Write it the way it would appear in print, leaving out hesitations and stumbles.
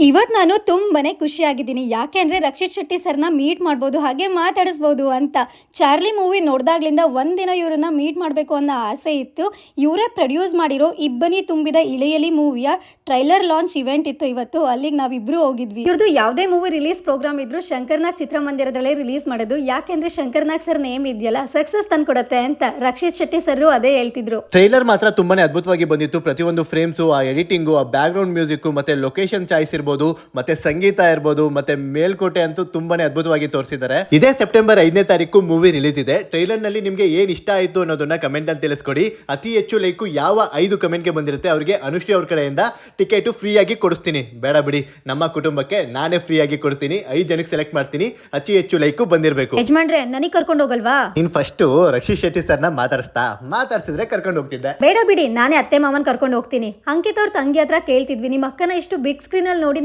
ಇವತ್ತು ನಾನು ತುಂಬಾನೇ ಖುಷಿಯಾಗಿದ್ದೀನಿ. ಯಾಕೆ ಅಂದರೆ ರಕ್ಷಿತ್ ಶೆಟ್ಟಿ ಸರ್ನ ಮೀಟ್ ಮಾಡ್ಬೋದು, ಹಾಗೆ ಮಾತಾಡಿಸ್ಬೋದು ಅಂತ. ಚಾರ್ಲಿ ಮೂವಿ ನೋಡಿದಾಗ್ಲಿಂದ ಒಂದಿನ ಇವ್ರನ್ನ ಮೀಟ್ ಮಾಡಬೇಕು ಅನ್ನೋ ಆಸೆ ಇತ್ತು. ಇವರೇ ಪ್ರೊಡ್ಯೂಸ್ ಮಾಡಿರೋ ಇಬ್ಬನಿ ತುಂಬಿದ ಇಳೆಯಲಿ ಮೂವಿಯ ಟ್ರೈಲರ್ ಲಾಂಚ್ ಇವೆಂಟ್ ಇತ್ತು ಇವತ್ತು. ಅಲ್ಲಿಗೆ ನಾವಿಬ್ರು ಹೋಗಿದ್ವಿ. ಇವ್ರದ್ದು ಯಾವುದೇ ಮೂವಿ ರಿಲೀಸ್ ಪ್ರೋಗ್ರಾಮ್ ಇದ್ರು ಶಂಕರ್ನಾಗ್ ಚಿತ್ರಮಂದಿರದಲ್ಲೇ ರಿಲೀಸ್ ಮಾಡೋದು. ಯಾಕೆಂದ್ರೆ ಶಂಕರ್ನಾಗ್ ಸರ್ ನೇಮ್ ಇದೆಯಲ್ಲ, ಸಕ್ಸಸ್ ತಂದ್ಕೊಡತ್ತೆ ಅಂತ ರಕ್ಷಿತ್ ಶೆಟ್ಟಿ ಸರ್ ಅದೇ ಹೇಳ್ತಿದ್ರು. ಟ್ರೈಲರ್ ಮಾತ್ರ ತುಂಬಾನೇ ಅದ್ಭುತವಾಗಿ ಬಂದಿತ್ತು. ಪ್ರತಿಯೊಂದು ಫ್ರೇಮ್ಸು, ಆ ಎಡಿಟಿಂಗು, ಆ ಬ್ಯಾಕ್ ಗ್ರೌಂಡ್ ಮ್ಯೂಸಿಕ್, ಮತ್ತೆ ಲೊಕೇಶನ್ ಚಾಯ್ಸ್ ಇರ್ಬೋದು, ಮತ್ತೆ ಸಂಗೀತ ಇರ್ಬೋದು, ಮತ್ತೆ ಮೇಲ್ಕೋಟೆ ಅಂತೂ ತುಂಬಾನೇ ಅದ್ಭುತವಾಗಿ ತೋರಿಸಿದ್ದಾರೆ. ಇದೇ ಸೆಪ್ಟೆಂಬರ್ 5ನೇ ತಾರೀಕು ಮೂವಿ ರಿಲೀಸ್ ಇದೆ. ಟ್ರೈಲರ್ ನಲ್ಲಿ ನಿಮ್ಗೆ ಏನ್ ಇಷ್ಟ ಆಯ್ತು ಅನ್ನೋದನ್ನ ಕಮೆಂಟ್ ಅಂತ ತಿಳಿಸ್ಕೊಡಿ. ಅತಿ ಹೆಚ್ಚು ಲೈಕ್ ಯಾವ 5 ಕಮೆಂಟ್ಗೆ ಬಂದಿರುತ್ತೆ ಅವರಿಗೆ ಅನುಶ್ರೀ ಅವ್ರ ಕಡೆಯಿಂದ ಟಿಕೆಟ್ ಫ್ರೀ ಆಗಿ ಕೊಡಿಸ್ತೀನಿ. ಬೇಡ ಬಿಡಿ, ನಮ್ಮ ಕುಟುಂಬಕ್ಕೆ ನಾನೇ ಫ್ರೀ ಆಗಿ ಕೊಡ್ತೀನಿ. 5 ಜನಕ್ಕೆ ಸೆಲೆಕ್ಟ್ ಮಾಡ್ತೀನಿ. ಅತಿ ಹೆಚ್ಚು ಲೈಕ್ ಬಂದಿರಬೇಕು. ಯಜಮಾನ್ರೆ, ನನಗೆ ಕರ್ಕೊಂಡು ಹೋಗಲ್ವಾ? ಇನ್ ಫಸ್ಟ್ ರಕ್ಷಿತ್ ಶೆಟ್ಟಿ ಸರ್ನ ಮಾತಾಡ್ಸಿದ್ರೆ ಕರ್ಕೊಂಡು ಹೋಗ್ತಿದ್ದೆ. ಬೇಡ ಬಿಡಿ, ನಾನೇ ಅತ್ತೆ ಮಾವನ್ ಕರ್ಕೊಂಡು ಹೋಗ್ತೀನಿ. ಅಂಕಿತ್ ಅವ್ರ ತಂಗಿ ಹತ್ರ ಕೇಳ್ತಿದ್ವಿ, ನಿಮ್ಮ ಅಕ್ಕನ ಇಷ್ಟು ಬಿಗ್ ಸ್ಕ್ರೀನ್ ಅಲ್ಲಿ ನೋಡಿ